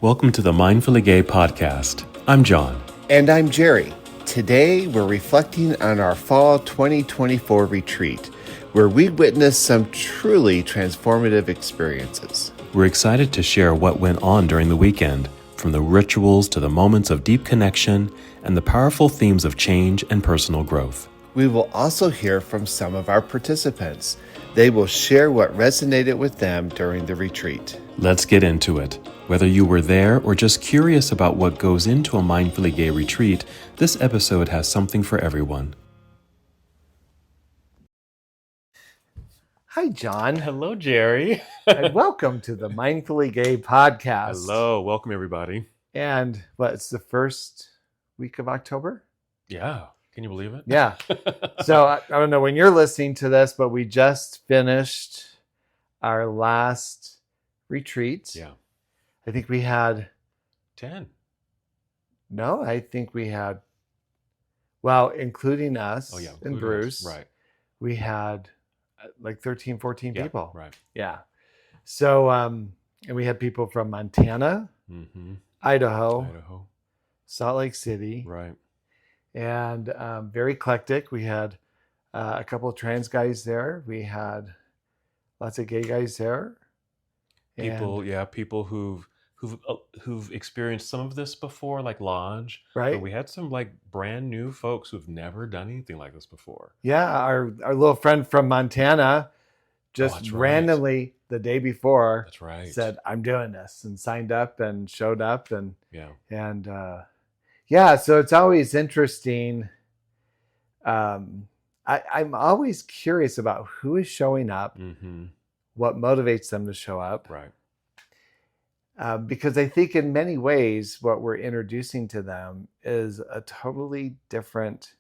Welcome to the Mindfully Gay podcast. I'm John. And I'm Jerry. Today we're reflecting on our fall 2024 retreat, where we witnessed some truly transformative experiences. We're excited to share what went on during the weekend, from the rituals to the moments of deep connection and the powerful themes of change and personal growth. We will also hear from some of our participants. They will share what resonated with them during the retreat. Let's get into it. Whether you were there or just curious about what goes into a Mindfully Gay retreat, this episode has something for everyone. Hi, John. Hello, Jerry. And welcome to the Mindfully Gay podcast. Hello. Welcome, everybody. And it's the first week of October? Yeah. Can you believe it? Yeah. So I don't know when you're listening to this, but we just finished our last retreat. Yeah. I think we had 10. No, I think we had, well, including us and Bruce, Right. we had like 13, 14 people. Right. Yeah. So, and we had people from Montana, Idaho, Salt Lake City. Right. And very eclectic. We had a couple of trans guys there. We had lots of gay guys there. People who've experienced some of this before, like Lodge. Right. But we had some like brand new folks who've never done anything like this before. Yeah, our little friend from Montana just randomly the day before said, I'm doing this, and signed up and showed up. And so it's always interesting. I'm always curious about who is showing up, what motivates them to show up. Right. Because I think in many ways, what we're introducing to them is a totally different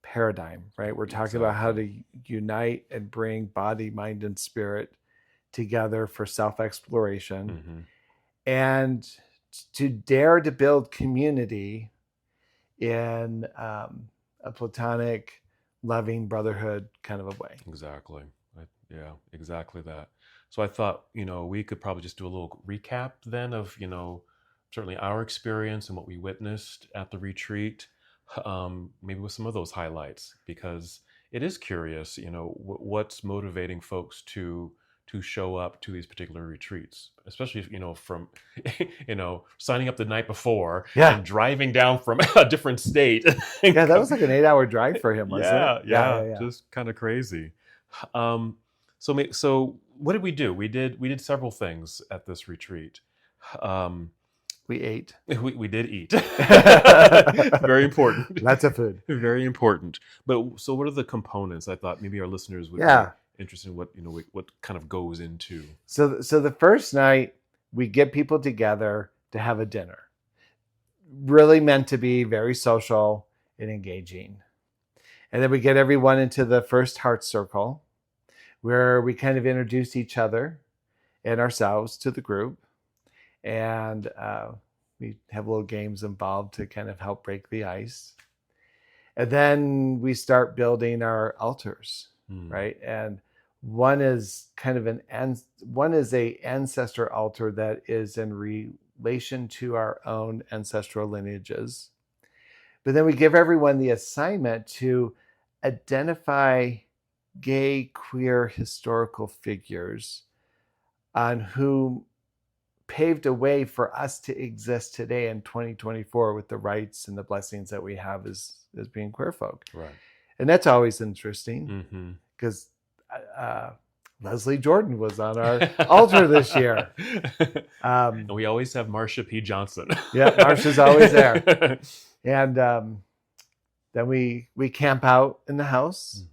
paradigm, right? We're talking about how to unite and bring body, mind, and spirit together for self-exploration and to dare to build community in a platonic, loving brotherhood kind of a way. Exactly. Yeah, exactly that. So I thought, we could probably just do a little recap then of, certainly our experience and what we witnessed at the retreat, maybe with some of those highlights, because it is curious, what's motivating folks to show up to these particular retreats, especially, from, signing up the night before and driving down from a different state. Yeah, that was like an 8-hour drive for him, wasn't it? Yeah. Just kind of crazy. So what did we do? We did several things at this retreat. We ate. We did eat. Very important. Lots of food. Very important. But so what are the components? I thought maybe our listeners would be interested in what kind of goes into. So the first night we get people together to have a dinner. Really meant to be very social and engaging. And then we get everyone into the first heart circle, where we kind of introduce each other and ourselves to the group. And we have little games involved to kind of help break the ice. And then we start building our altars, right? And one is kind of a ancestor altar that is in relation to our own ancestral lineages. But then we give everyone the assignment to identify gay, queer, historical figures on whom paved a way for us to exist today in 2024 with the rights and the blessings that we have as being queer folk. Right. And that's always interesting because Leslie Jordan was on our altar this year. And we always have Marsha P. Johnson. Yeah, Marsha's always there. And then we camp out in the house.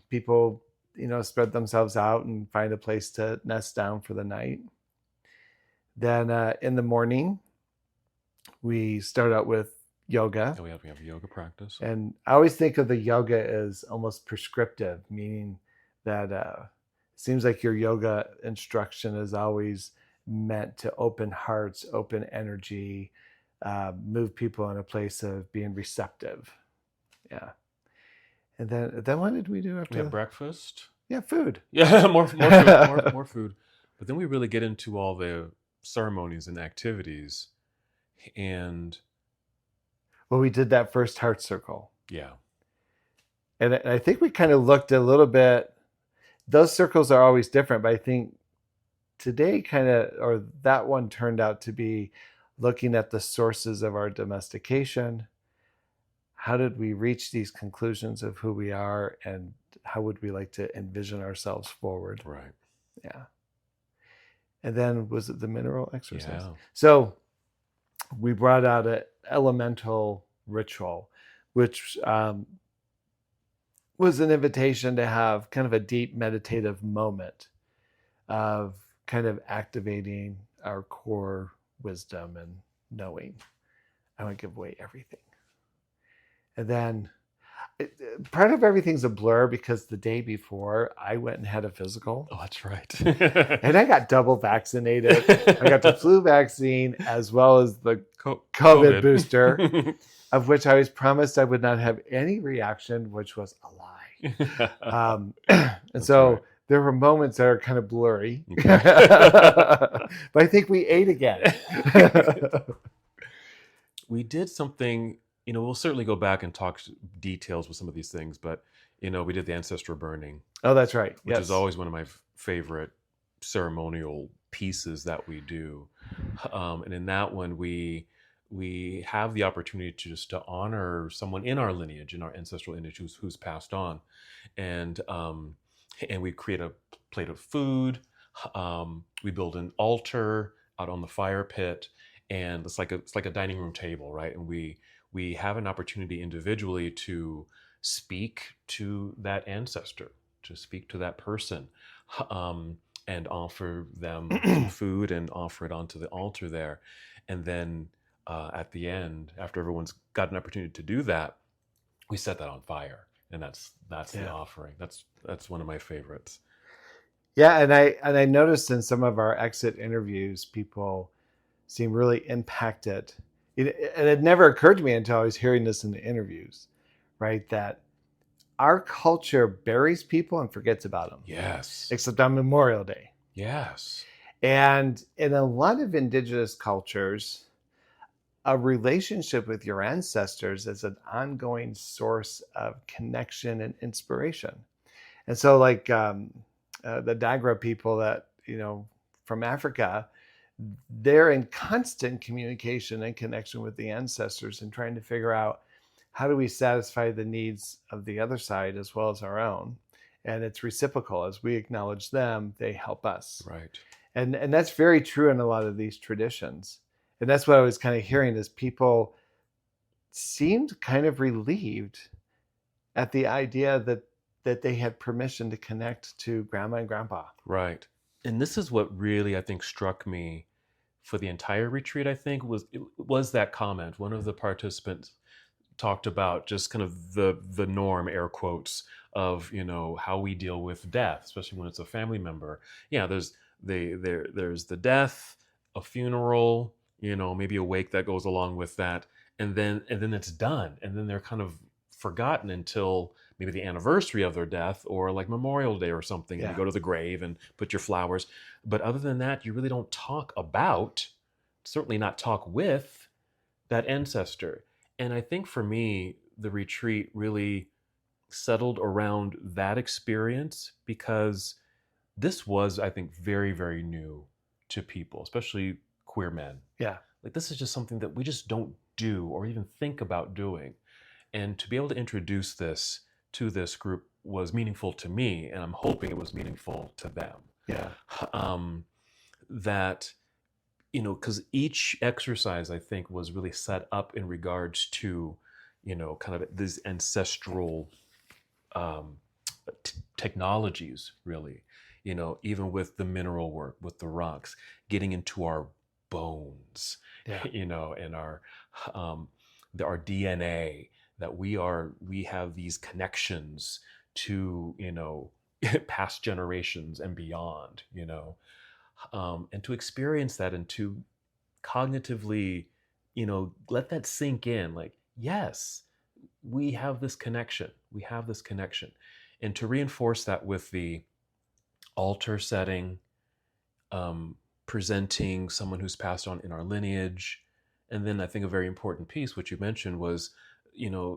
People, spread themselves out and find a place to nest down for the night. Then in the morning, we start out with yoga. And we have yoga practice. And I always think of the yoga as almost prescriptive, meaning that it seems like your yoga instruction is always meant to open hearts, open energy, move people in a place of being receptive. Yeah. And then what did we do after? We had breakfast. Yeah, food. Yeah, more food. But then we really get into all the ceremonies and activities. And Well, we did that first heart circle. yeah, And I think we kind of looked a little bit, those circles are always different, but I think today kind of, or that one turned out to be looking at the sources of our domestication. How did we reach these conclusions of who we are, and how would we like to envision ourselves forward? right. Yeah. And then was it the mineral exercise? Yeah. So we brought out an elemental ritual, which was an invitation to have kind of a deep meditative moment of kind of activating our core wisdom and knowing. I want to give away everything. And then part of everything's a blur because the day before I went and had a physical. Oh, that's right. And I got double vaccinated. I got the flu vaccine as well as the COVID COVID booster, of which I was promised I would not have any reaction, which was a lie. And so right. there were moments that are kind of blurry, Okay. but I think we ate again. We did something, we'll certainly go back and talk details with some of these things, but, we did the ancestor burning, Oh, that's right. which Yes. is always one of my favorite ceremonial pieces that we do. And in that one, we have the opportunity to just to honor someone in our lineage, in our ancestral lineage who's passed on. And we create a plate of food. We build an altar out on the fire pit, and it's like a dining room table, right? And we have an opportunity individually to speak to that ancestor, to speak to that person, and offer them some food and offer it onto the altar there. And then at the end, after everyone's got an opportunity to do that, we set that on fire, and that's the Yeah. offering. That's one of my favorites. Yeah, and I noticed in some of our exit interviews, people seem really impacted. And it never occurred to me until I was hearing this in the interviews, right? That our culture buries people and forgets about them. Yes. Except on Memorial Day. Yes. And in a lot of indigenous cultures, a relationship with your ancestors is an ongoing source of connection and inspiration. And so, like the Dagra people that, from Africa, they're in constant communication and connection with the ancestors and trying to figure out how do we satisfy the needs of the other side as well as our own. And it's reciprocal. As we acknowledge them, they help us. Right. And that's very true in a lot of these traditions. And that's what I was kind of hearing, is people seemed kind of relieved at the idea that they had permission to connect to grandma and grandpa. Right. And this is what really, I think, struck me for the entire retreat, I think, was that comment. One of the participants talked about just kind of the norm, air quotes, of, how we deal with death, especially when it's a family member. Yeah, there's the death, a funeral, maybe a wake that goes along with that, and then it's done, and then they're kind of forgotten until maybe the anniversary of their death, or like Memorial Day or something. Yeah. And you go to the grave and put your flowers. But other than that, you really don't talk about, certainly not talk with, that ancestor. And I think for me, the retreat really settled around that experience, because this was, I think, very, very new to people, especially queer men. Yeah. Like, this is just something that we just don't do or even think about doing. And to be able to introduce this to this group was meaningful to me, and I'm hoping it was meaningful to them. Yeah. That, because each exercise, I think, was really set up in regards to, kind of these ancestral technologies, really, even with the mineral work, with the rocks, getting into our bones, Yeah. and our DNA, that we have these connections to, past generations and beyond, and to experience that and to cognitively, let that sink in, like, yes, we have this connection, and to reinforce that with the altar setting, presenting someone who's passed on in our lineage. And then I think a very important piece, which you mentioned, was,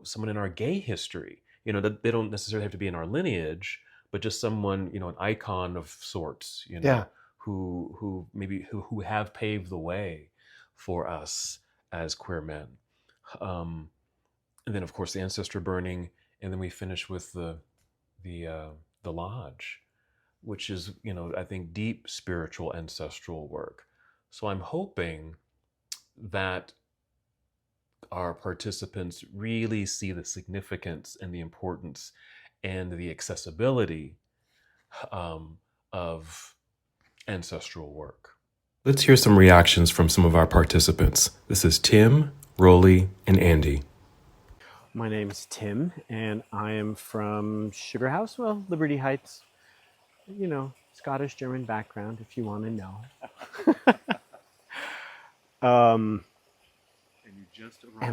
someone in our gay history. That they don't necessarily have to be in our lineage, but just someone, an icon of sorts, Yeah. who maybe who have paved the way for us as queer men. Um, and then of course the ancestor burning, and then we finish with the uh, the lodge, which is, I think, deep spiritual ancestral work. So I'm hoping that our participants really see the significance and the importance and the accessibility um, of ancestral work. Let's hear some reactions from some of our participants. This is Tim, Rolly, and Andy. My name is Tim, and I am from Sugar House, Liberty Heights. Scottish German background, if you want to know. And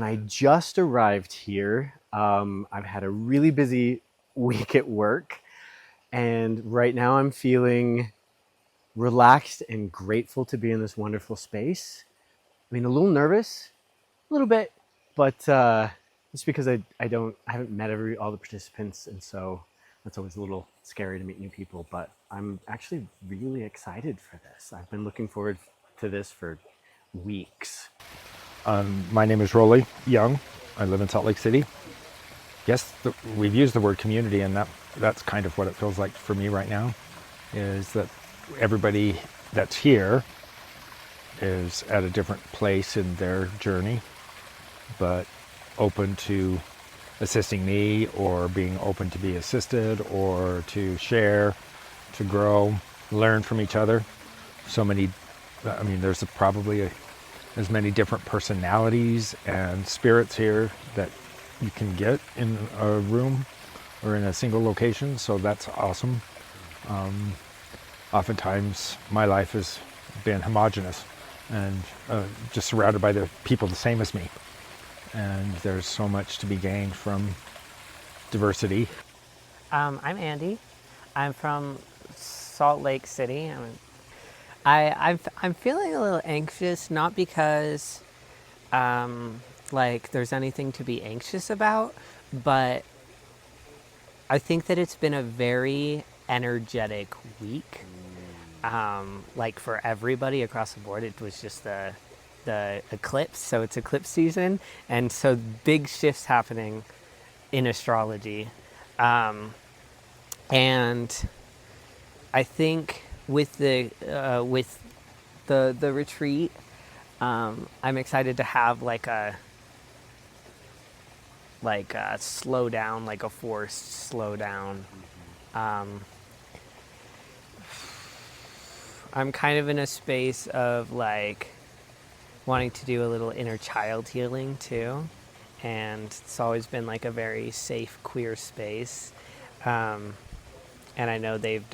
I just arrived here. I've had a really busy week at work, and right now I'm feeling relaxed and grateful to be in this wonderful space. I mean, a little nervous, a little bit, but it's because I haven't met all the participants, and so that's always a little scary to meet new people. But I'm actually really excited for this. I've been looking forward to this for weeks. My name is Rolly Young. I live in Salt Lake City. Yes, we've used the word community, and that's kind of what it feels like for me right now, is that everybody that's here is at a different place in their journey, but open to assisting me, or being open to be assisted, or to share, to grow, learn from each other. There's probably as many different personalities and spirits here that you can get in a room or in a single location, so that's awesome. Oftentimes my life has been homogenous and just surrounded by the people the same as me, and there's so much to be gained from diversity. I'm Andy. I'm from Salt Lake City. I'm feeling a little anxious, not because there's anything to be anxious about, but I think that it's been a very energetic week. For everybody across the board, it was just the eclipse, so it's eclipse season, and so big shifts happening in astrology, and I think with the retreat, I'm excited to have like a slow down, like a forced slow down. I'm kind of in a space of wanting to do a little inner child healing too, and it's always been like a very safe queer space, and I know they've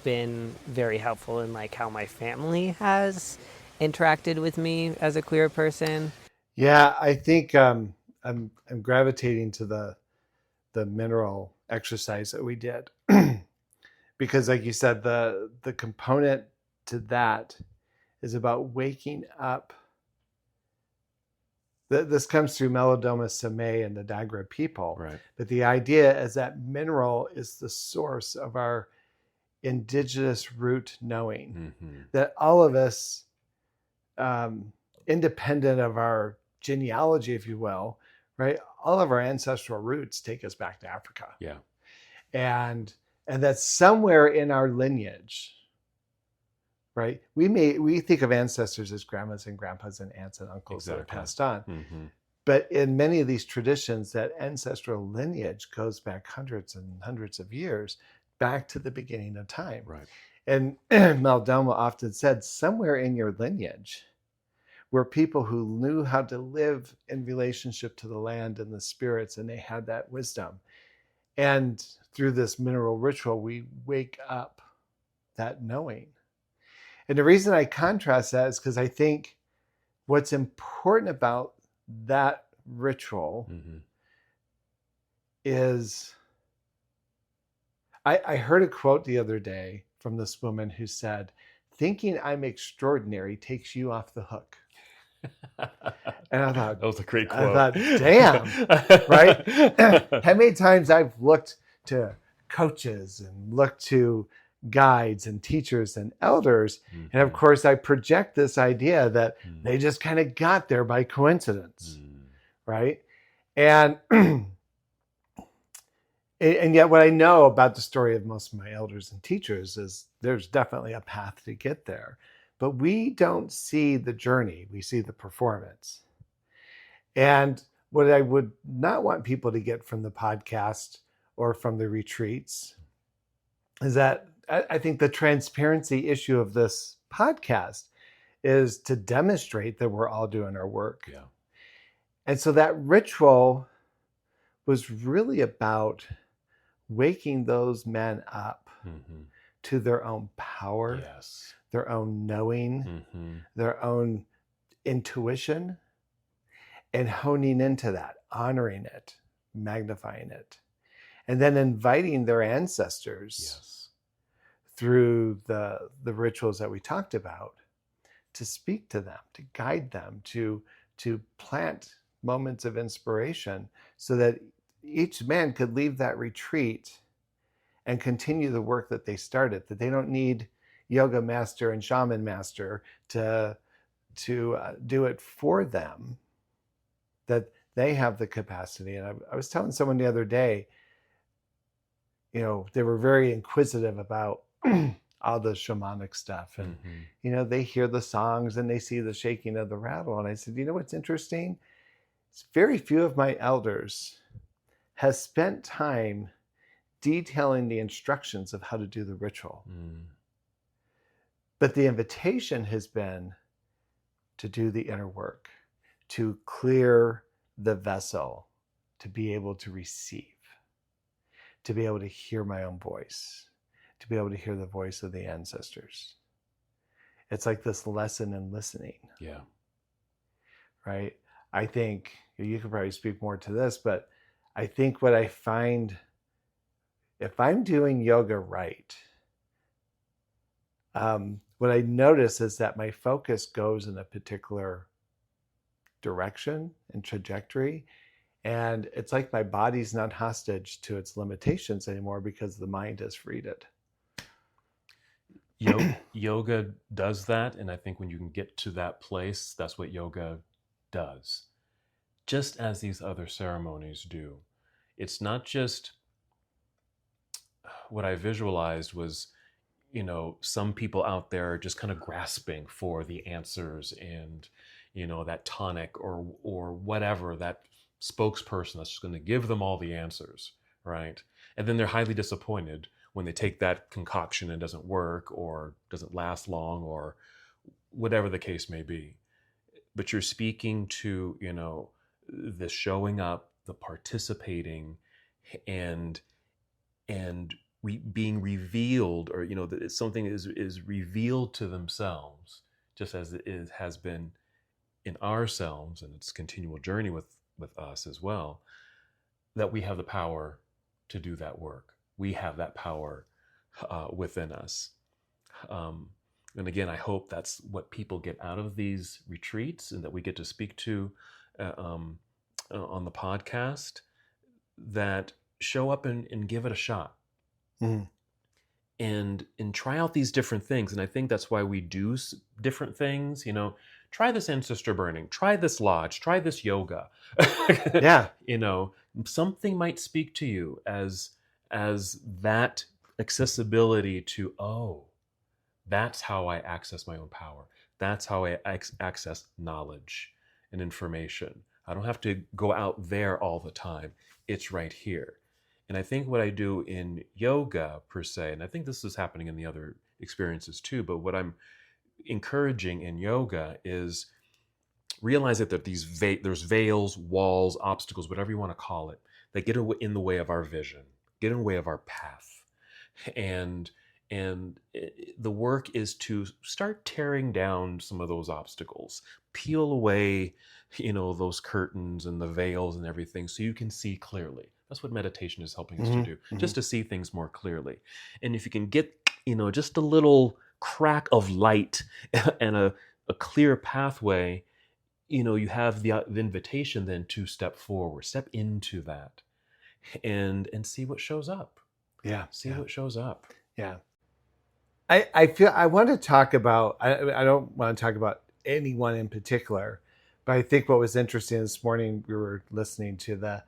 been very helpful in how my family has interacted with me as a queer person. Yeah, I think I'm gravitating to the mineral exercise that we did because, like you said, the component to that is about waking up. This comes through Melodoma Same and the Dagra people, Right. but the idea is that mineral is the source of our indigenous root knowing. Mm-hmm. That all of us, independent of our genealogy, if you will, right? All of our ancestral roots take us back to Africa. Yeah. And that somewhere in our lineage, right? We think of ancestors as grandmas and grandpas and aunts and uncles that are passed on. Mm-hmm. But in many of these traditions, that ancestral lineage goes back hundreds and hundreds of years, back to the beginning of time. Right. And Maldoma often said, somewhere in your lineage were people who knew how to live in relationship to the land and the spirits, and they had that wisdom. And through this mineral ritual, we wake up that knowing. And the reason I contrast that is because I think what's important about that ritual Mm-hmm. is, I heard a quote the other day from this woman who said, "Thinking I'm extraordinary takes you off the hook." And That was a great I quote. thought, damn, right? How many times I've looked to coaches and looked to guides and teachers and elders. And of course, I project this idea that they just kind of got there by coincidence, right? And and yet what I know about the story of most of my elders and teachers is there's definitely a path to get there. But we don't see the journey, we see the performance. And what I would not want people to get from the podcast or from the retreats is that I think the transparency issue of this podcast is to demonstrate that we're all doing our work. Yeah. And so that ritual was really about waking those men up to their own power, Yes. their own knowing, their own intuition, and honing into that, honoring it, magnifying it, and then inviting their ancestors through the rituals that we talked about to speak to them, to guide them, to plant moments of inspiration so that each man could leave that retreat and continue the work that they started, that they don't need yoga master and shaman master to do it for them, that they have the capacity. And I was telling someone the other day, you know, they were very inquisitive about all the shamanic stuff. And, you know, they hear the songs and they see the shaking of the rattle. And I said, you know, what's interesting? It's very few of my elders has spent time detailing the instructions of how to do the ritual. But the invitation has been to do the inner work, to clear the vessel, to be able to receive, to be able to hear my own voice, to be able to hear the voice of the ancestors. It's like this lesson in listening. Yeah. Right? I think you could probably speak more to this, but I think what I find, if I'm doing yoga right, what I notice is that my focus goes in a particular direction and trajectory. And it's like my body's not hostage to its limitations anymore because the mind has freed it. Yoga does that. And I think when you can get to that place, that's what yoga does. Just as these other ceremonies do. It's not just what I visualized was, you know, some people out there just kind of grasping for the answers and, you know, that tonic or whatever, that spokesperson that's just going to give them all the answers, right? And then they're highly disappointed when they take that concoction and it doesn't work or doesn't last long or whatever the case may be. But you're speaking to, you know, the showing up, the participating, and being revealed, or, you know, that something is revealed to themselves, just as it has been in ourselves, and it's a continual journey with us as well, that we have the power to do that work. We have that power within us. And again, I hope that's what people get out of these retreats and that we get to speak to on the podcast, that show up and give it a shot. And try out these different things. And I think that's why we do different things. You know, try this ancestor burning, try this lodge, try this yoga. Yeah. You know, something might speak to you as that accessibility to, oh, that's how I access my own power. That's how I access knowledge and information. I don't have to go out there all the time. It's right here. And I think what I do in yoga per se, and I think this is happening in the other experiences too, but what I'm encouraging in yoga is realize that there's veils, walls, obstacles, whatever you want to call it, that get in the way of our vision, get in the way of our path. And the work is to start tearing down some of those obstacles, peel away, you know, those curtains and the veils and everything so you can see clearly. That's what meditation is helping us to do, just to see things more clearly. And if you can get just a little crack of light and a clear pathway, you have the invitation then to step forward, step into that, and see what shows up. Yeah. See what shows up. Yeah. I feel I want to talk about, I don't want to talk about anyone in particular, but I think what was interesting this morning, we were listening to the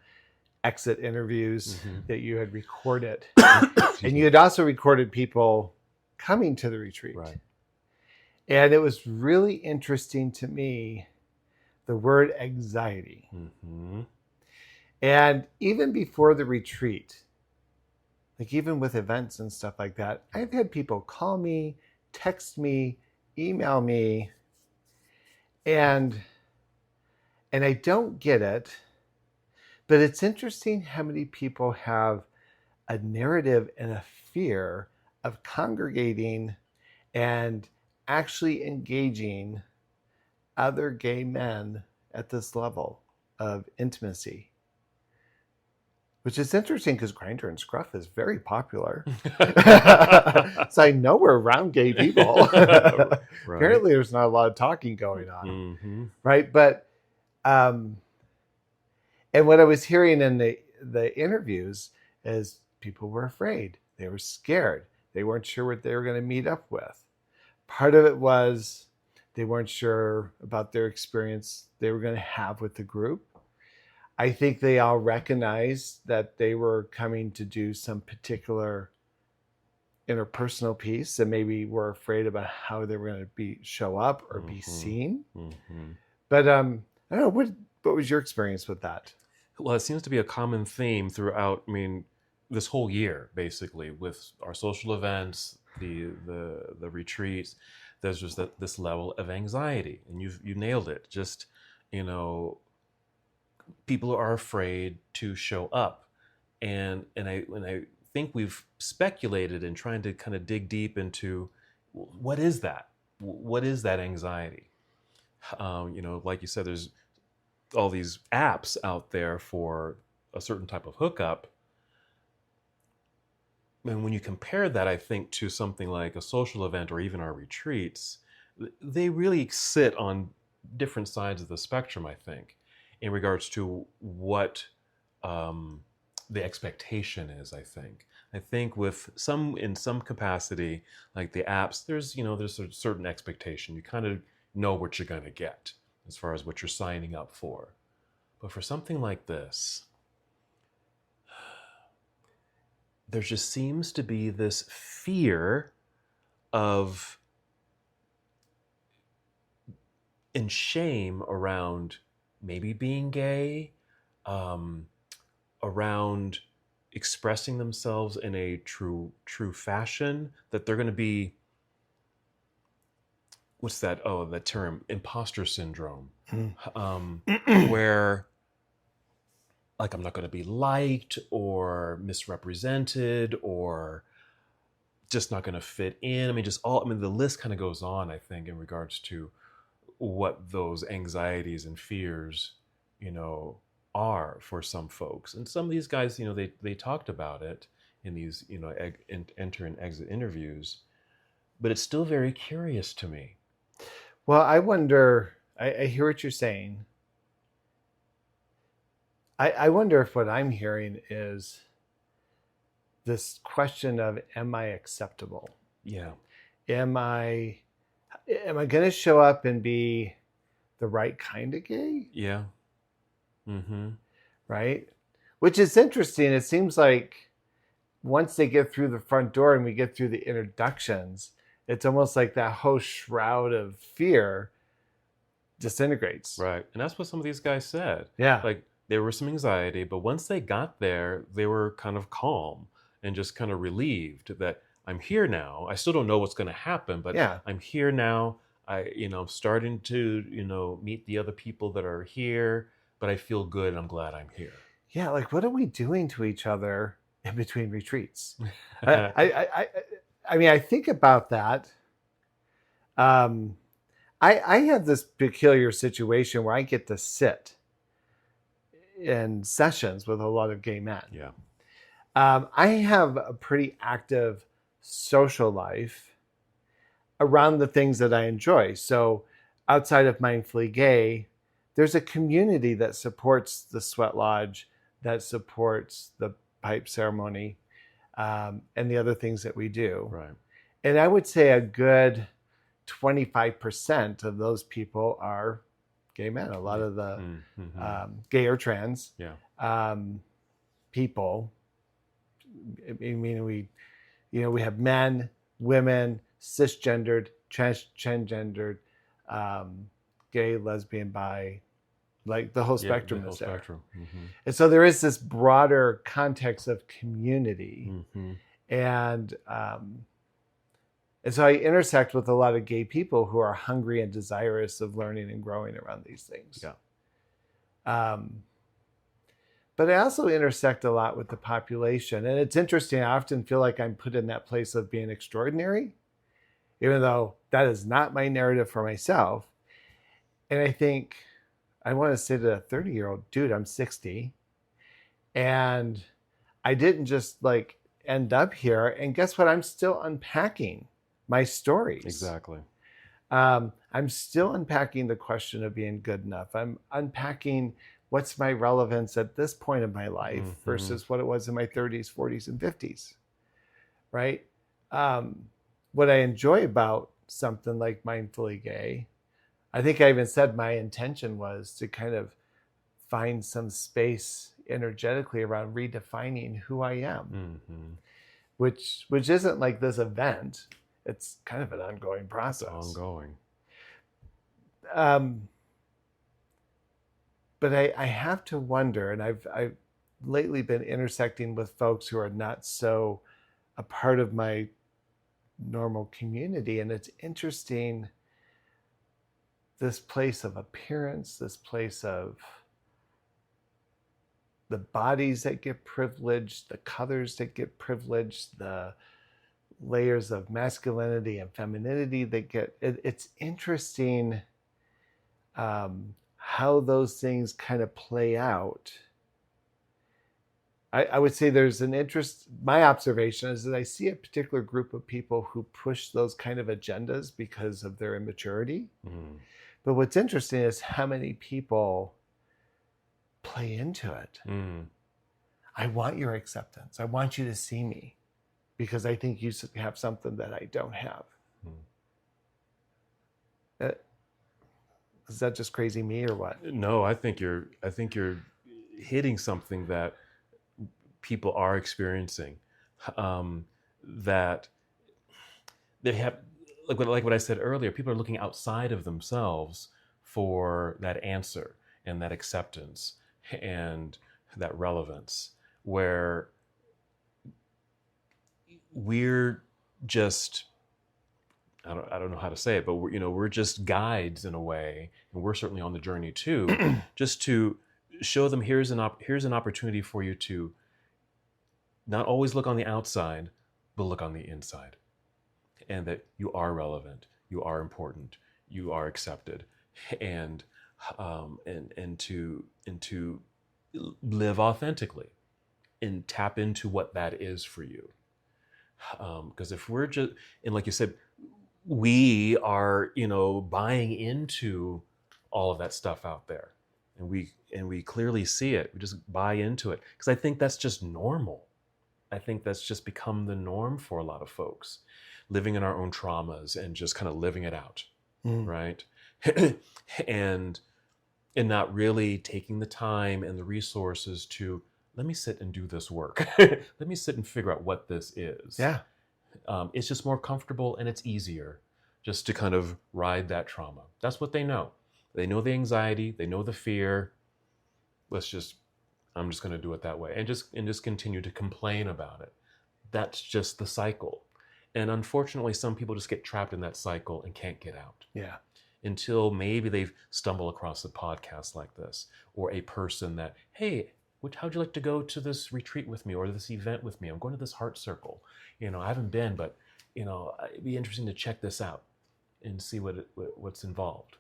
exit interviews that you had recorded. And you had also recorded people coming to the retreat. Right. And it was really interesting to me, the word anxiety. Mm-hmm. And even before the retreat, like even with events and stuff like that, I've had people call me, text me, email me, and I don't get it, but it's interesting how many people have a narrative and a fear of congregating and actually engaging other gay men at this level of intimacy. Which is interesting because Grindr and Scruff is very popular. So I know we're around gay people. Right. Apparently there's not a lot of talking going on. Mm-hmm. Right? But and what I was hearing in the interviews is people were afraid. They were scared. They weren't sure what they were going to meet up with. Part of it was they weren't sure about their experience they were going to have with the group. I think they all recognized that they were coming to do some particular interpersonal piece and maybe were afraid about how they were going to show up or be seen. Mm-hmm. But I don't know, what was your experience with that? Well, it seems to be a common theme throughout, this whole year, basically, with our social events, the retreats. There's just this level of anxiety, and you nailed it. Just, people are afraid to show up, and I think we've speculated in trying to kind of dig deep into what is that anxiety. Like you said, there's all these apps out there for a certain type of hookup, and when you compare that, I think, to something like a social event or even our retreats, they really sit on different sides of the spectrum, I think, in regards to what the expectation is. I think with in some capacity, like the apps, there's a certain expectation. You kind of know what you're going to get as far as what you're signing up for. But for something like this, there just seems to be this fear of and shame around maybe being gay, around expressing themselves in a true fashion, that they're going to be, what's that? Oh, that term, imposter syndrome, where like I'm not going to be liked or misrepresented or just not going to fit in. The list kind of goes on, I think, in regards to what those anxieties and fears, are for some folks. And some of these guys, they talked about it in these, enter and exit interviews, but it's still very curious to me. Well, I wonder, I hear what you're saying. I wonder if what I'm hearing is this question of, am I acceptable? Yeah. Am I going to show up and be the right kind of gay? Yeah. Mm-hmm. Right? Which is interesting. It seems like once they get through the front door and we get through the introductions, it's almost like that whole shroud of fear disintegrates. Right. And that's what some of these guys said. Yeah. Like, there was some anxiety, but once they got there, they were kind of calm and just kind of relieved that I'm here now. I still don't know what's going to happen, but Yeah. I'm here now. I'm starting to, meet the other people that are here, but I feel good and I'm glad I'm here. Yeah. Like, what are we doing to each other in between retreats? I think about that. I have this peculiar situation where I get to sit in sessions with a lot of gay men. Yeah. I have a pretty active social life around the things that I enjoy. So outside of Mindfully Gay, there's a community that supports the Sweat Lodge, that supports the pipe ceremony, and the other things that we do. Right. And I would say a good 25% of those people are gay men. A lot of the gay or trans people. I mean, we have men, women, cisgendered, transgendered, gay, lesbian, bi, like the whole spectrum is there. And so there is this broader context of community. And so I intersect with a lot of gay people who are hungry and desirous of learning and growing around these things. But I also intersect a lot with the population. And it's interesting, I often feel like I'm put in that place of being extraordinary, even though that is not my narrative for myself. And I think I want to say to a 30-year-old, dude, I'm 60. And I didn't just like end up here. And guess what? I'm still unpacking my stories. Exactly. I'm still unpacking the question of being good enough. I'm unpacking what's my relevance at this point in my life versus what it was in my 30s, 40s, and 50s, right? What I enjoy about something like Mindfully Gay, I think I even said my intention was to kind of find some space energetically around redefining who I am, which isn't like this event. It's kind of an ongoing process. Ongoing. But I have to wonder, and I've lately been intersecting with folks who are not so a part of my normal community, and it's interesting, this place of appearance, this place of the bodies that get privileged, the colors that get privileged, the layers of masculinity and femininity that get, it's interesting how those things kind of play out. I would say there's an interest, my observation is that I see a particular group of people who push those kind of agendas because of their immaturity. But what's interesting is how many people play into it. I want your acceptance. I want you to see me because I think you have something that I don't have. Is that just crazy me or what? No, I think you're hitting something that people are experiencing, that they have, like what I said earlier, people are looking outside of themselves for that answer and that acceptance and that relevance, where we're just, I don't know how to say it, but we're just guides in a way, and we're certainly on the journey too, just to show them here's an opportunity for you to not always look on the outside, but look on the inside, and that you are relevant, you are important, you are accepted, and to live authentically and tap into what that is for you. Because if we're just, and like you said, we are, buying into all of that stuff out there, and we clearly see it. We just buy into it because I think that's just normal. I think that's just become the norm for a lot of folks, living in our own traumas and just kind of living it out, right? and not really taking the time and the resources to let me sit and do this work. Let me sit and figure out what this is. Yeah. It's just more comfortable and it's easier just to kind of ride that trauma. That's what they know. They know the anxiety, they know the fear. I'm just going to do it that way and just continue to complain about it. That's just the cycle. And unfortunately, some people just get trapped in that cycle and can't get out. Yeah. Until maybe they've stumbled across a podcast like this, or a person that, hey, how'd you like to go to this retreat with me or this event with me? I'm going to this heart circle. I haven't been, but it'd be interesting to check this out and see what's involved.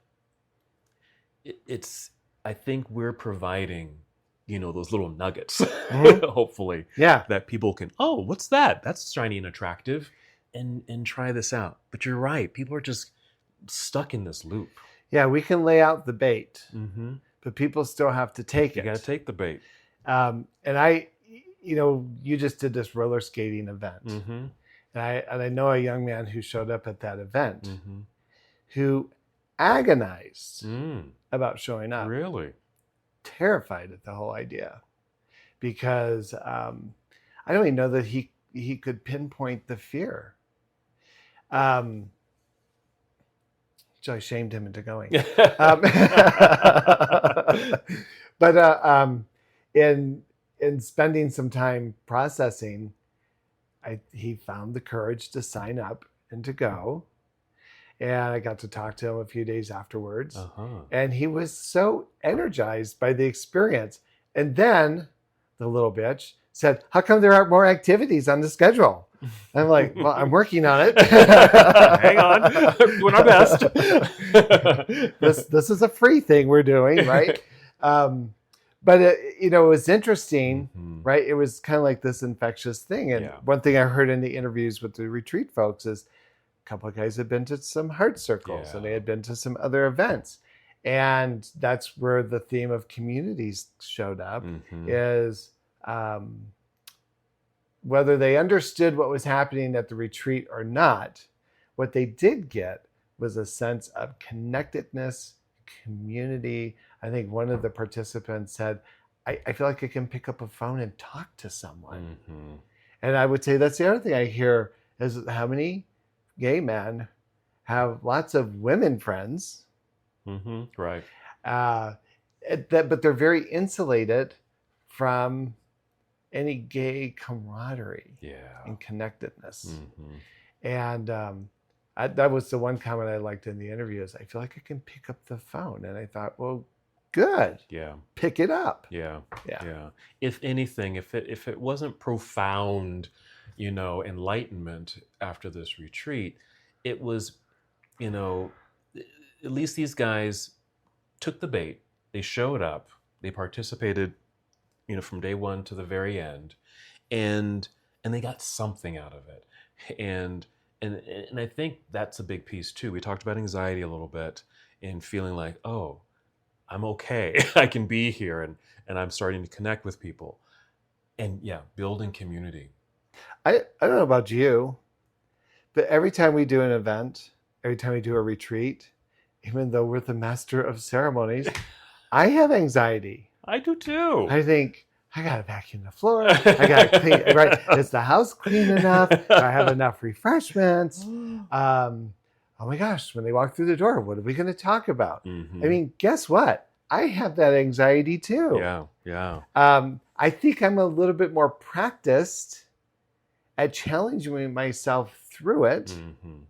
I think we're providing, those little nuggets, hopefully, Yeah, that people can, oh, what's that? That's shiny and attractive. and try this out. But you're right. People are just stuck in this loop. Yeah, we can lay out the bait, Mm-hmm. but people still have to take You it. got to take the bait. And you just did this roller skating event, Mm-hmm. and I know a young man who showed up at that event Mm-hmm. who agonized Mm. about showing up, Really? terrified at the whole idea, because I don't even know that he could pinpoint the fear. So I shamed him into going. But in spending some time processing, he found the courage to sign up and to go. And I got to talk to him a few days afterwards. Uh-huh. And he was so energized by the experience. And then the little bitch said, "How come there aren't more activities on the schedule?" I'm like, "Well, I'm working on it." Hang on. Doing our best. This is a free thing we're doing, right? But it was interesting, Mhm. right? It was kind of like this infectious thing. And Yeah. one thing I heard in the interviews with the retreat folks is a couple of guys had been to some heart circles and they Yeah. had been to some other events. And that's where the theme of communities showed up, Mhm. is whether they understood what was happening at the retreat or not, what they did get was a sense of connectedness, community. I think one of the participants said, I feel like I can pick up a phone and talk to someone. Mhm. And I would say that's the other thing I hear is how many gay men have lots of women friends, Mhm. Right. but they're very insulated from any gay camaraderie Yeah. and connectedness. Mhm. And that was the one comment I liked in the interview is I feel like I can pick up the phone. And I thought, well, good. Yeah. Pick it up. Yeah. Yeah. Yeah. If anything, if it wasn't profound, enlightenment after this retreat, it was, at least these guys took the bait. They showed up. They participated, from day one to the very end, and they got something out of it. And I think that's a big piece too. We talked about anxiety a little bit and feeling like, oh, I'm okay. I can be here, and I'm starting to connect with people. And yeah, building community. I don't know about you, but every time we do an event, every time we do a retreat, even though we're the master of ceremonies, I have anxiety. I do too. I think, I got to vacuum the floor. I got to clean, right? Is the house clean enough? Do I have enough refreshments? Oh my gosh, when they walk through the door, what are we going to talk about? Mhm. I mean, guess what? I have that anxiety too. Yeah, yeah. I think I'm a little bit more practiced at challenging myself through it. Mhm.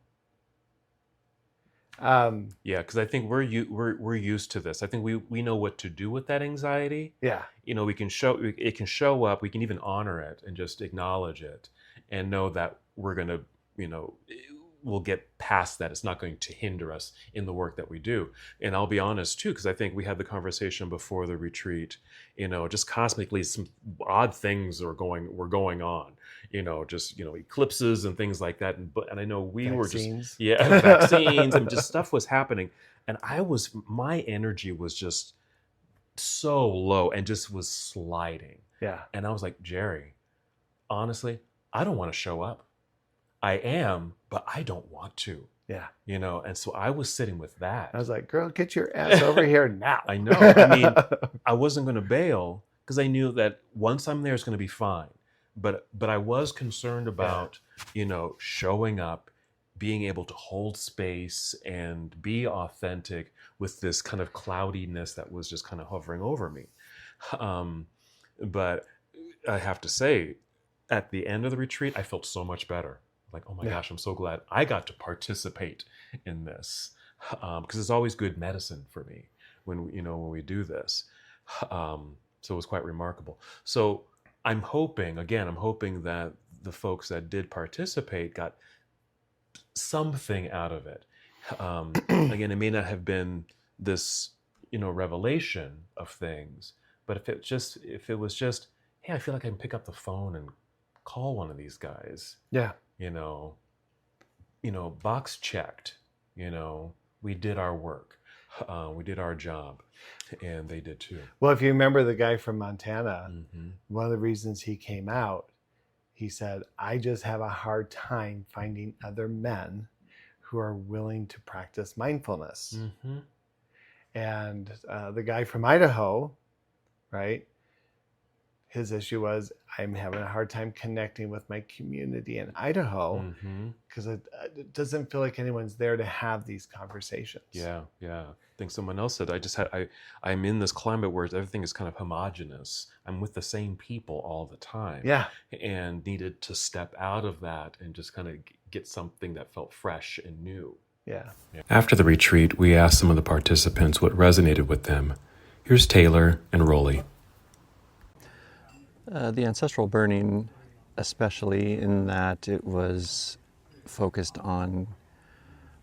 Um, Yeah, because I think we're used to this. I think we know what to do with that anxiety. yeah, We can it can show up. We can even honor it and just acknowledge it, and know that we're gonna, we'll get past that. It's not going to hinder us in the work that we do. And I'll be honest too, because I think we had the conversation before the retreat. Just cosmically, some odd things were going on. Just eclipses and things like that. And I know we were vaccines. just vaccines and just stuff was happening. And my energy was just so low and just was sliding. Yeah, And I was like, Jerry, honestly, I don't want to show up. I am, but I don't want to, yeah. and so I was sitting with that. I was like, girl, get your ass over here now. I know. I mean, I wasn't going to bail because I knew that once I'm there, it's going to be fine. But I was concerned about, showing up, being able to hold space and be authentic with this kind of cloudiness that was just kind of hovering over me. But I have to say, at the end of the retreat, I felt so much better. Like, oh my gosh, I'm so glad I got to participate in this, because it's always good medicine for me when we do this. So it was quite remarkable. So I'm hoping that the folks that did participate got something out of it. Again, it may not have been this revelation of things, but if it was just, hey, I feel like I can pick up the phone and call one of these guys. Yeah. box checked. We did our work, we did our job, and they did too. Well, if you remember the guy from Montana, Mm-hmm. one of the reasons he came out, he said, I just have a hard time finding other men who are willing to practice mindfulness. Mm-hmm. And the guy from Idaho, right? His issue was, I'm having a hard time connecting with my community in Idaho because it doesn't feel like anyone's there to have these conversations. Yeah. I think someone else said, I'm in this climate where everything is kind of homogenous. I'm with the same people all the time. Yeah. And needed to step out of that and just kind of get something that felt fresh and new. Yeah. After the retreat, we asked some of the participants what resonated with them. Here's Taylor and Rolly. The ancestral burning, especially in that it was focused on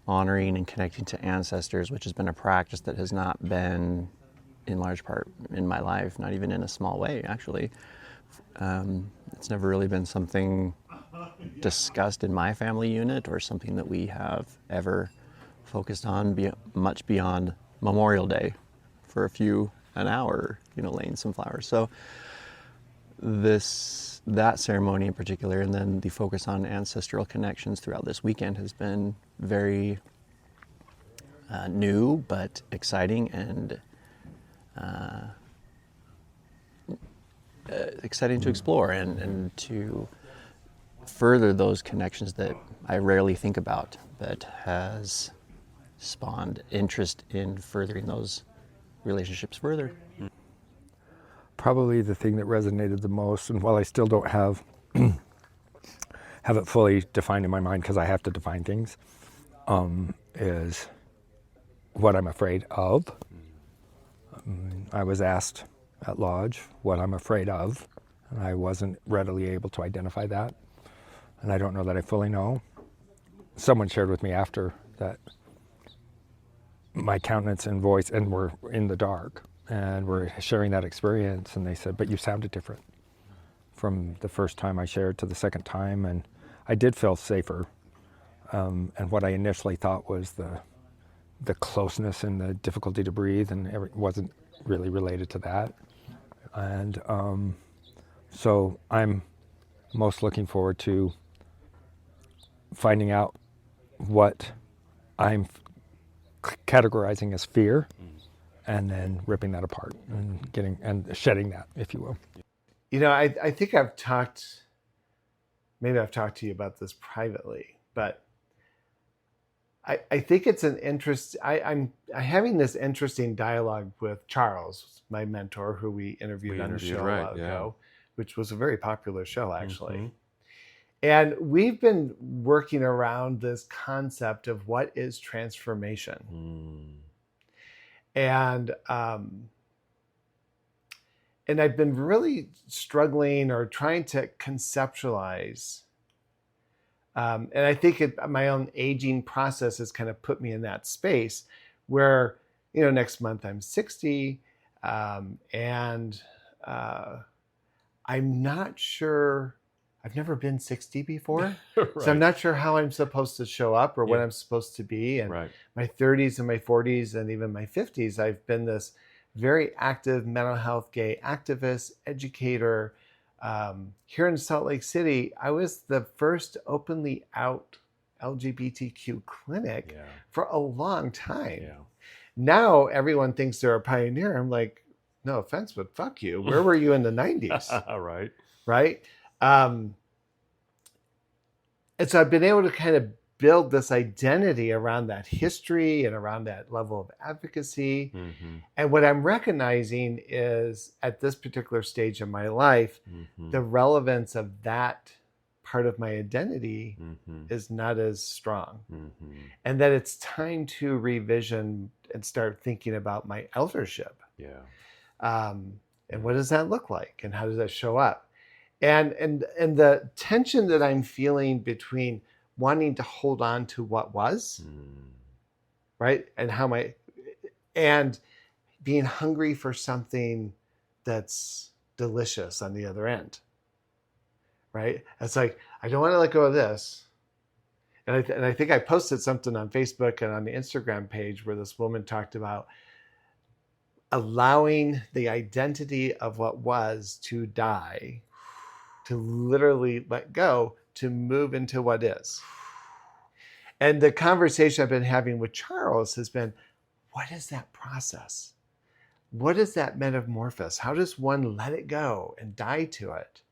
honoring and connecting to ancestors, which has been a practice that has not been, in large part, in my life, not even in a small way, actually. It's never really been something discussed in my family unit or something that we have ever focused on much beyond Memorial Day for an hour, laying some flowers. So that ceremony in particular, and then the focus on ancestral connections throughout this weekend has been very new but exciting and exciting to explore and to further those connections that I rarely think about, that has spawned interest in furthering those relationships further. Probably the thing that resonated the most, and while I still don't have it fully defined in my mind because I have to define things, is what I'm afraid of. I was asked at Lodge what I'm afraid of, and I wasn't readily able to identify that, and I don't know that I fully know. Someone shared with me after that my countenance and voice, and we're in the dark, and we're sharing that experience, and they said, but you sounded different from the first time I shared to the second time, and I did feel safer. And what I initially thought was the closeness and the difficulty to breathe, and it wasn't really related to that. And so I'm most looking forward to finding out what I'm categorizing as fear, and then ripping that apart and shedding that, if you will. I think maybe I've talked to you about this privately, but I think it's an interest. I'm having this interesting dialogue with Charles, my mentor, who we interviewed on the show a while ago, which was a very popular show, actually. Mm-hmm. And we've been working around this concept of what is transformation. And I've been really struggling or trying to conceptualize. And I think my own aging process has kind of put me in that space where, next month I'm 60, and I'm not sure. I've never been 60 before, right. So I'm not sure how I'm supposed to show up or what I'm supposed to be. And my 30s and my 40s and even my 50s, I've been this very active mental health gay activist, educator. Here in Salt Lake City, I was the first openly out LGBTQ clinic for a long time. Yeah. Now everyone thinks they're a pioneer. I'm like, no offense, but fuck you. Where were you in the 90s? Right? And so I've been able to kind of build this identity around that history and around that level of advocacy. Mm-hmm. And what I'm recognizing is at this particular stage of my life, the relevance of that part of my identity is not as strong. And that it's time to revision and start thinking about my eldership. And what does that look like? And how does that show up? And the tension that I'm feeling between wanting to hold on to what was, right? And being hungry for something that's delicious on the other end, right? It's like, I don't want to let go of this. And I think I posted something on Facebook and on the Instagram page where this woman talked about allowing the identity of what was to die, to literally let go, to move into what is. And the conversation I've been having with Charles has been, what is that process? What is that metamorphosis? How does one let it go and die to it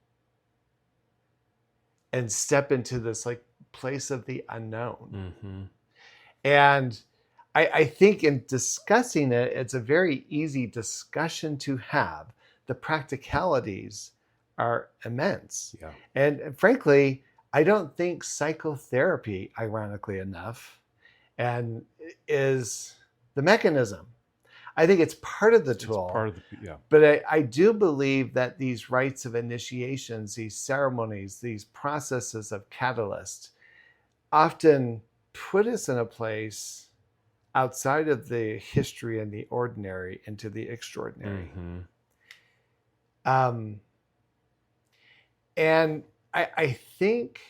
and step into this like place of the unknown? Mm-hmm. And I think in discussing it, it's a very easy discussion to have. The practicalities are immense. Yeah. And frankly, I don't think psychotherapy, ironically enough, and is the mechanism. I think it's part of the tool. It's part of the, yeah. But I do believe that these rites of initiations, these ceremonies, these processes of catalyst often put us in a place outside of the history and the ordinary into the extraordinary. Mm-hmm. And I think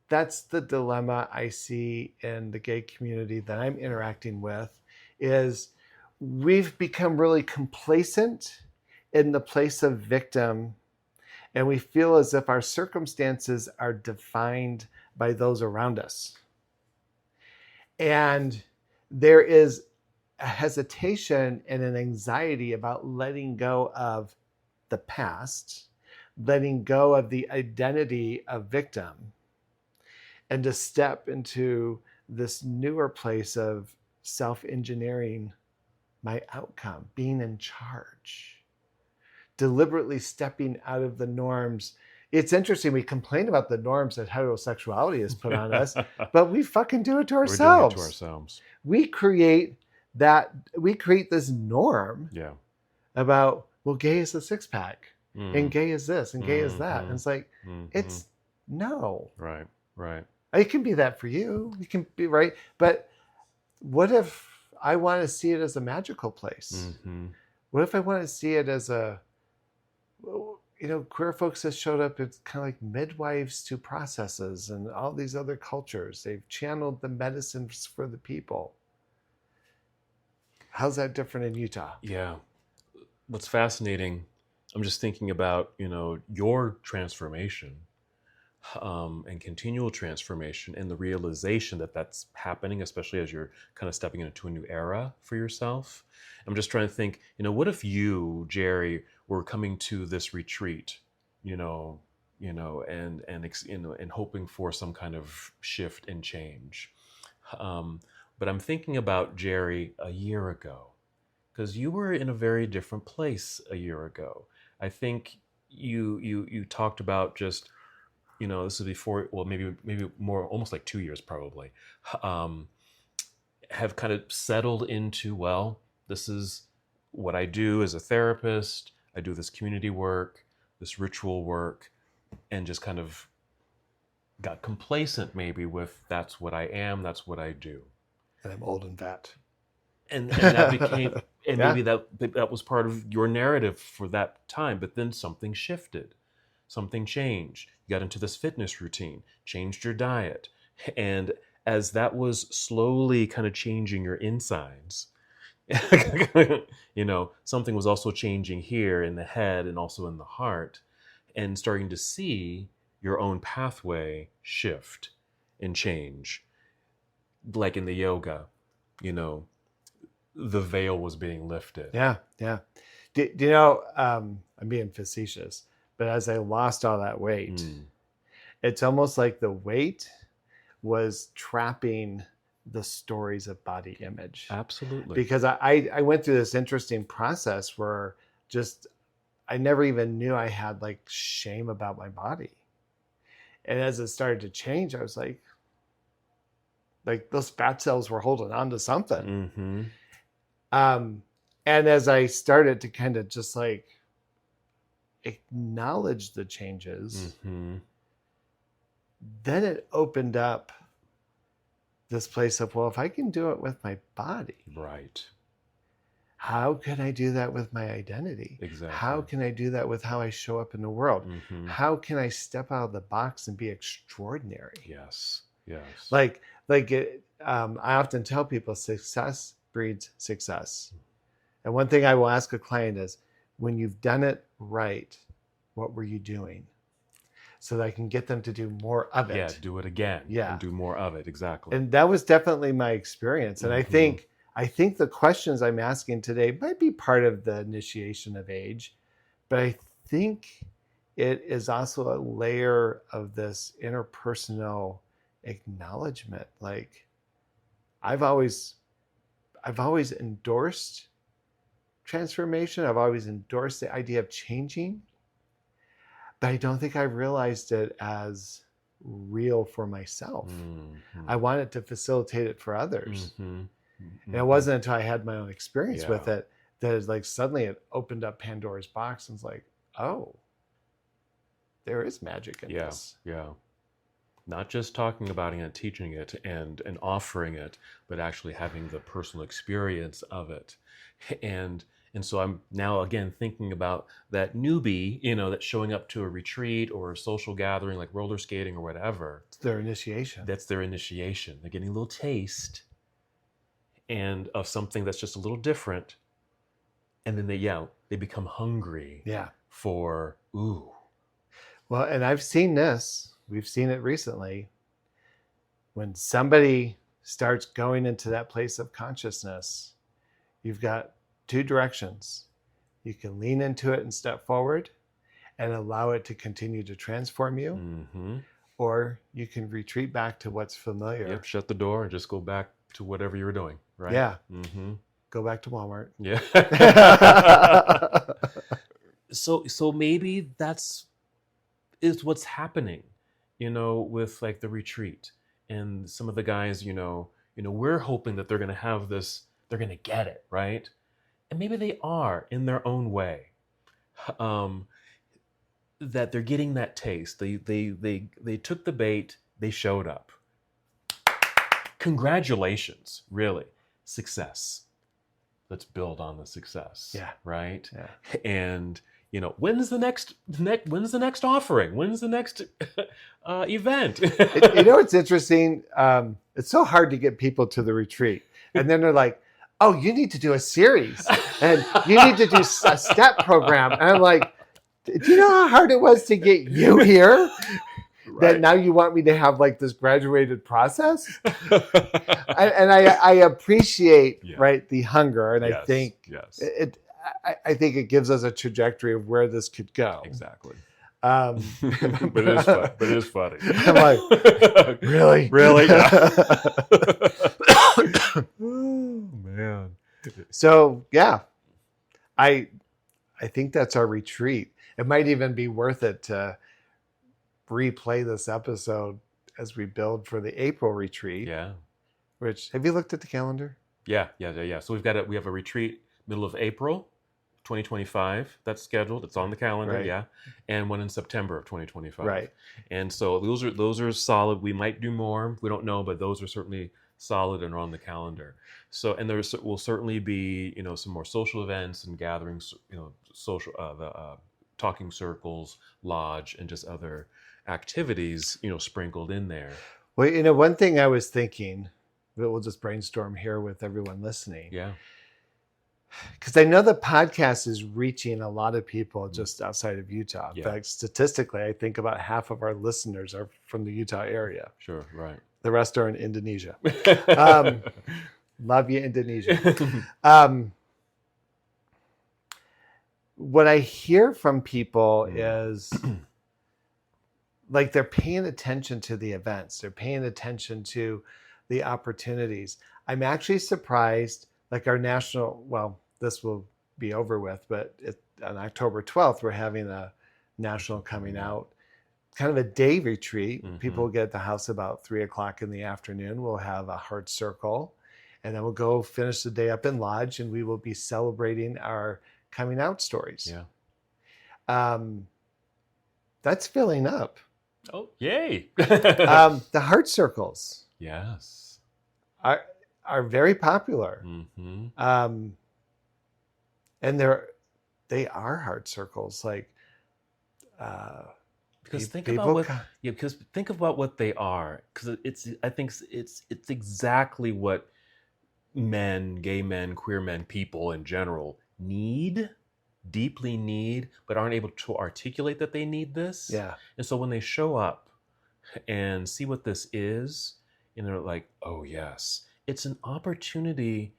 that's the dilemma I see in the gay community that I'm interacting with, is we've become really complacent in the place of victim, and we feel as if our circumstances are defined by those around us. And there is a hesitation and an anxiety about letting go of the past, letting go of the identity of victim, and to step into this newer place of self-engineering my outcome, being in charge, deliberately stepping out of the norms. It's interesting, we complain about the norms that heterosexuality has put on us, but we fucking do it to ourselves. We're doing it to ourselves. We create this norm Yeah. about, well, gay is a six-pack, and gay is this, and gay is that. And it's like, it's no. Right, right. It can be that for you. You can be right. But what if I want to see it as a magical place? Mm-hmm. What if I want to see it as queer folks have showed up, it's kind of like midwives to processes and all these other cultures. They've channeled the medicines for the people. How's that different in Utah? Yeah. What's fascinating, I'm just thinking about, your transformation and continual transformation and the realization that that's happening, especially as you're kind of stepping into a new era for yourself. I'm just trying to think, what if you, Jerry, were coming to this retreat, and hoping for some kind of shift and change. But I'm thinking about Jerry a year ago, because you were in a very different place a year ago. I think you talked about just, this is before, well, maybe more, almost like 2 years probably, have kind of settled into, well, this is what I do as a therapist. I do this community work, this ritual work, and just kind of got complacent maybe with that's what I am, that's what I do. And I'm old and fat. And that became, and Yeah. maybe that was part of your narrative for that time, but then something shifted, something changed. You got into this fitness routine, changed your diet. And as that was slowly kind of changing your insides, something was also changing here in the head and also in the heart, and starting to see your own pathway shift and change. Like in the yoga, the veil was being lifted. Yeah, yeah. Do you know, I'm being facetious, but as I lost all that weight, it's almost like the weight was trapping the stories of body image. Absolutely. Because I went through this interesting process where I never even knew I had like shame about my body. And as it started to change, I was like those fat cells were holding on to something. Mm-hmm. And as I started to kind of just like acknowledge the changes, then it opened up this place of, well, if I can do it with my body, right, how can I do that with my identity? Exactly. How can I do that with how I show up in the world? How can I step out of the box and be extraordinary? Yes. Yes. I often tell people success breeds success. And one thing I will ask a client is, when you've done it right, what were you doing? So that I can get them to do more of it. Yeah, do it again. Yeah. And do more of it. Exactly. And that was definitely my experience. And Mhm. I think the questions I'm asking today might be part of the initiation of age, but I think it is also a layer of this interpersonal acknowledgement. Like I've always endorsed transformation. I've always endorsed the idea of changing, but I don't think I realized it as real for myself. Mhm. I wanted to facilitate it for others. Mhm. And it wasn't until I had my own experience with Yeah. it that it's like suddenly it opened up Pandora's box and it's like, oh, there is magic in Yeah. this. Yeah. Not just talking about it and teaching it and offering it, but actually having the personal experience of it. And so I'm now again thinking about that newbie, that's showing up to a retreat or a social gathering like roller skating or whatever. It's their initiation. That's their initiation. They're getting a little taste and of something that's just a little different. And then they become hungry Yeah. for, ooh. Well, and I've seen this. We've seen it recently. When somebody starts going into that place of consciousness, you've got two directions. You can lean into it and step forward and allow it to continue to transform you, Mm-hmm. or you can retreat back to what's familiar. Yep, shut the door and just go back to whatever you were doing, right? Yeah. Mm-hmm. Go back to Walmart. Yeah. So maybe that's is what's happening, with like the retreat and some of the guys, we're hoping that they're going to have this, they're going to get it, right? And maybe they are in their own way. That they're getting that taste. They took the bait, they showed up. Congratulations, really. Success. Let's build on the success. Yeah. Right? Yeah. And when's the next offering? When's the next event? It's interesting. It's so hard to get people to the retreat. And then they're like, oh, you need to do a series and you need to do a step program. And I'm like, do you know how hard it was to get you here? Right. That now you want me to have like this graduated process? and I appreciate, right, the hunger. And yes, I think yes. I think it gives us a trajectory of where this could go. Exactly. But it is funny. I'm like, really? Really? Yeah. Oh, man. So yeah, I think that's our retreat. It might even be worth it to replay this episode as we build for the April retreat. Yeah. Which, have you looked at the calendar? Yeah. So we have a retreat middle of April 2025 that's scheduled. It's on the calendar, Right. yeah. And one in September of 2025. Right. And so those are solid. We might do more. We don't know, but those are certainly solid and are on the calendar. So, and there will certainly be, some more social events and gatherings, social, talking circles, lodge, and just other activities, sprinkled in there. Well, one thing I was thinking, but we'll just brainstorm here with everyone listening. Yeah. Because I know the podcast is reaching a lot of people just outside of Utah. Yeah. In fact, statistically, I think about half of our listeners are from the Utah area. Sure, right. The rest are in Indonesia. Love you, Indonesia. What I hear from people is like they're paying attention to the events. They're paying attention to the opportunities. I'm actually surprised, like our national, well, this will be over with, but on October 12th, we're having a national coming out, kind of a day retreat. Mm-hmm. People will get at the house about 3:00 in the afternoon. We'll have a heart circle, and then we'll go finish the day up in lodge, and we will be celebrating our coming out stories. Yeah. That's filling up. Oh, yay. The heart circles Yes. are very popular. Mm-hmm. And they are heart circles. Like, Because think about People, what, yeah, because think about what they are. Because I think it's exactly what men, gay men, queer men, people in general need, deeply need, but aren't able to articulate that they need this. yeah, And so when they show up and see what this is, and they're like, oh yes, it's an opportunity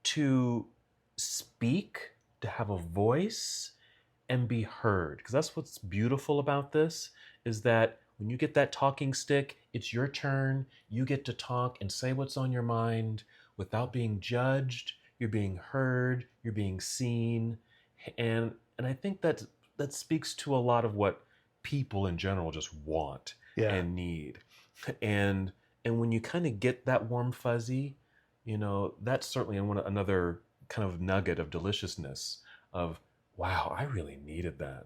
to speak, to have a voice, and be heard. Because that's what's beautiful about this, is that when you get that talking stick, it's your turn. You get to talk and say what's on your mind without being judged. You're being heard. You're being seen, and I think that speaks to a lot of what people in general just want yeah, and need. And when you kind of get that warm fuzzy, that's certainly another kind of nugget of deliciousness of, wow, I really needed that.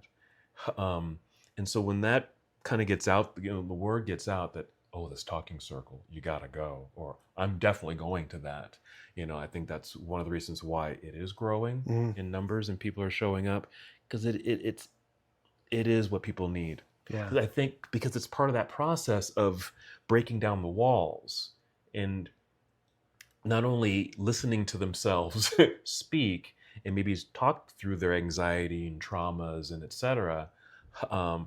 And so when that kind of gets out, the word gets out that, oh, this talking circle, you gotta go, or I'm definitely going to that. I think that's one of the reasons why it is growing mm, in numbers and people are showing up, because it is what people need. yeah, 'Cause I think because it's part of that process of breaking down the walls and not only listening to themselves speak and maybe talk through their anxiety and traumas and etc., um,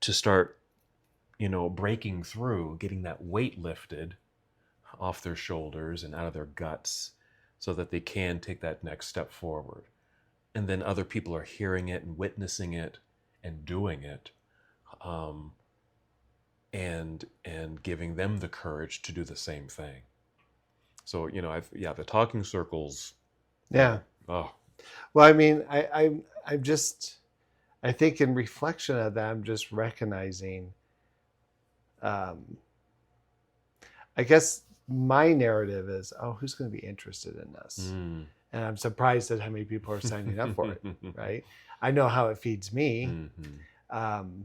to start breaking through, getting that weight lifted off their shoulders and out of their guts so that they can take that next step forward. And then other people are hearing it and witnessing it and doing it, um, and giving them the courage to do the same thing. So the talking circles. yeah. Oh, Well, I mean, I'm just, I think in reflection of that, I'm just recognizing, um, I guess my narrative is, oh, who's going to be interested in this? mm. And I'm surprised at how many people are signing up for it, right? I know how it feeds me. Mm-hmm.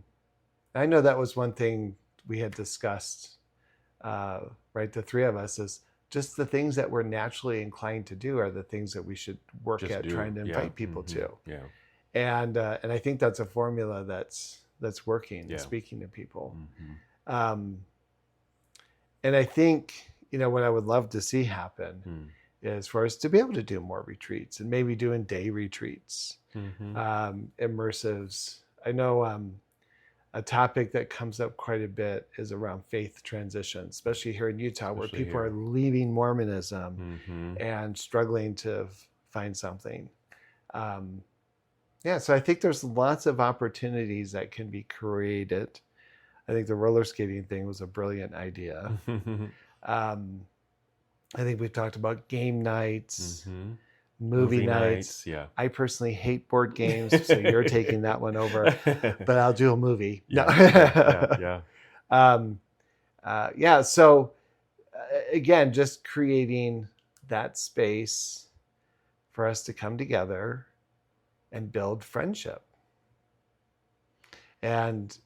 I know that was one thing we had discussed, right? The three of us is just the things that we're naturally inclined to do are the things that we should work Just at do. trying to Yeah. invite people Mm-hmm. to. Yeah. And I think that's a formula that's working, Yeah. speaking to people. Mm-hmm. And I think, what I would love to see happen Mm. is for us to be able to do more retreats and maybe doing day retreats, Mm-hmm. immersives. I know a topic that comes up quite a bit is around faith transition, especially here in Utah, where Especially people here. are leaving Mormonism Mm-hmm. and struggling to find something. Yeah, so I think there's lots of opportunities that can be created. I think the roller skating thing was a brilliant idea. I think we've talked about game nights, Mm-hmm. movie nights. Yeah. I personally hate board games, so you're taking that one over, but I'll do a movie. Yeah. No. Yeah. Yeah. So again, just creating that space for us to come together and build friendship. And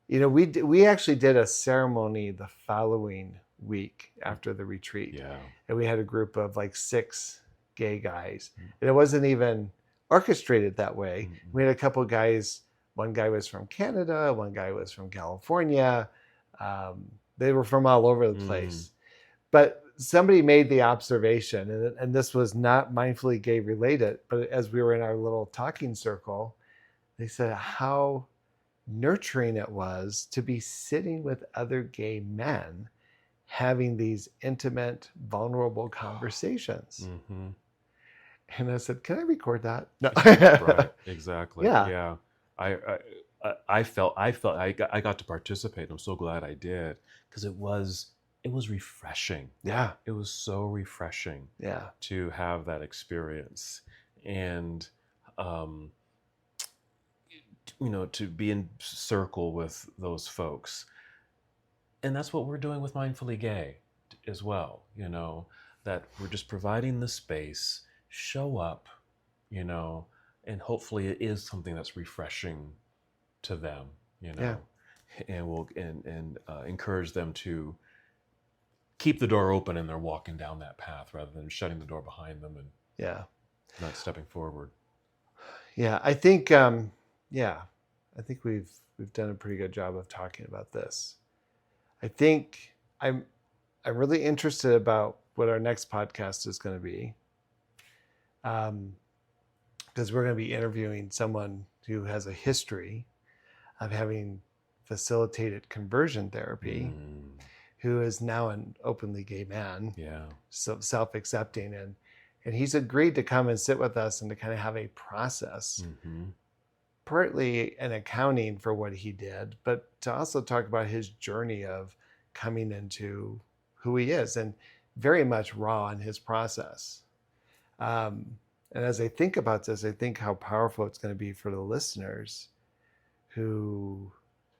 we actually did a ceremony the following week after the retreat. Yeah. And we had a group of like 6 gay guys. And it wasn't even orchestrated that way. Mm-mm. We had a couple guys. One guy was from Canada. One guy was from California. They were from all over the place. But somebody made the observation, and this was not mindfully gay related, but as we were in our little talking circle, they said how nurturing it was to be sitting with other gay men having these intimate, vulnerable conversations. Mm-hmm. And I said, can I record that? No. Right. Exactly. Yeah. I felt I got to participate. I'm so glad I did, because it was refreshing. Yeah. It was so refreshing Yeah. to have that experience, and to be in circle with those folks. And that's what we're doing with Mindfully Gay as well, that we're just providing the space, show up, and hopefully it is something that's refreshing to them, Yeah. and we'll encourage them to keep the door open and they're walking down that path rather than shutting the door behind them and Yeah. not stepping forward. Yeah. I think, I think we've done a pretty good job of talking about this. I think I'm really interested about what our next podcast is going to be, because we're going to be interviewing someone who has a history of having facilitated conversion therapy, who is now an openly gay man, so self-accepting, and he's agreed to come and sit with us and to kind of have a process, partly an accounting for what he did, but to also talk about his journey of coming into who he is, and very much raw in his process. And as I think about this, I think how powerful it's going to be for the listeners who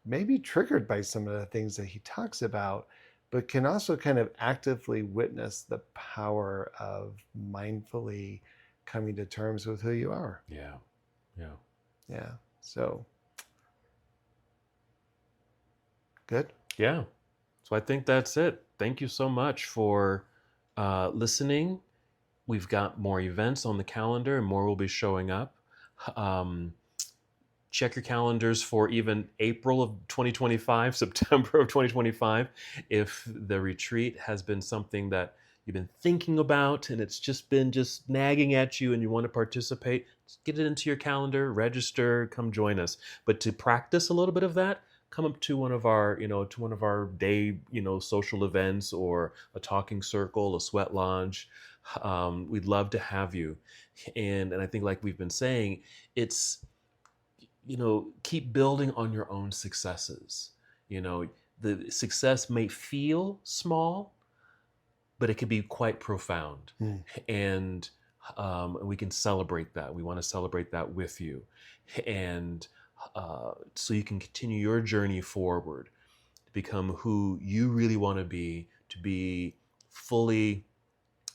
may be triggered by some of the things that he talks about, but can also kind of actively witness the power of mindfully coming to terms with who you are. Yeah. So, good. Yeah. So I think that's it. Thank you so much for listening. We've got more events on the calendar and more will be showing up. Check your calendars for even April of 2025, September of 2025. If the retreat has been something that you've been thinking about and it's just been nagging at you and you want to participate, just get it into your calendar, register, come join us. But to practice a little bit of that, come up to one of our, day, social events, or a talking circle, a sweat lodge. We'd love to have you. And I think, like we've been saying, it's, keep building on your own successes. The success may feel small, but it can be quite profound. And we can celebrate that. We want to celebrate that with you. And so you can continue your journey forward to become who you really want to be fully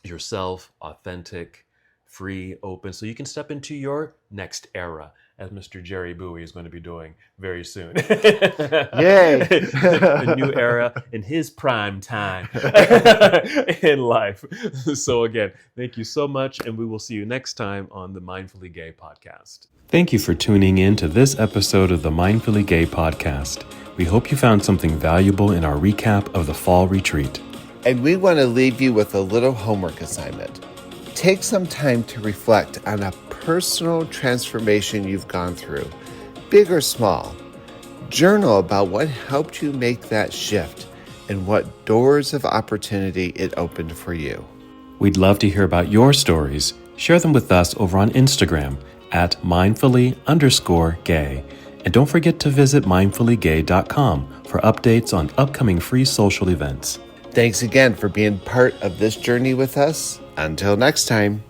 yourself, authentic, free, open, so you can step into your next era, as Mr. Jerry Bowie is going to be doing very soon. Yay! A new era in his prime time in life. So again, thank you so much, and we will see you next time on the Mindfully Gay podcast. Thank you for tuning in to this episode of the Mindfully Gay podcast. We hope you found something valuable in our recap of the fall retreat. And we want to leave you with a little homework assignment. Take some time to reflect on a personal transformation you've gone through, big or small. Journal about what helped you make that shift and what doors of opportunity it opened for you. We'd love to hear about your stories. Share them with us over on Instagram at mindfully_gay. And don't forget to visit mindfullygay.com for updates on upcoming free social events. Thanks again for being part of this journey with us. Until next time.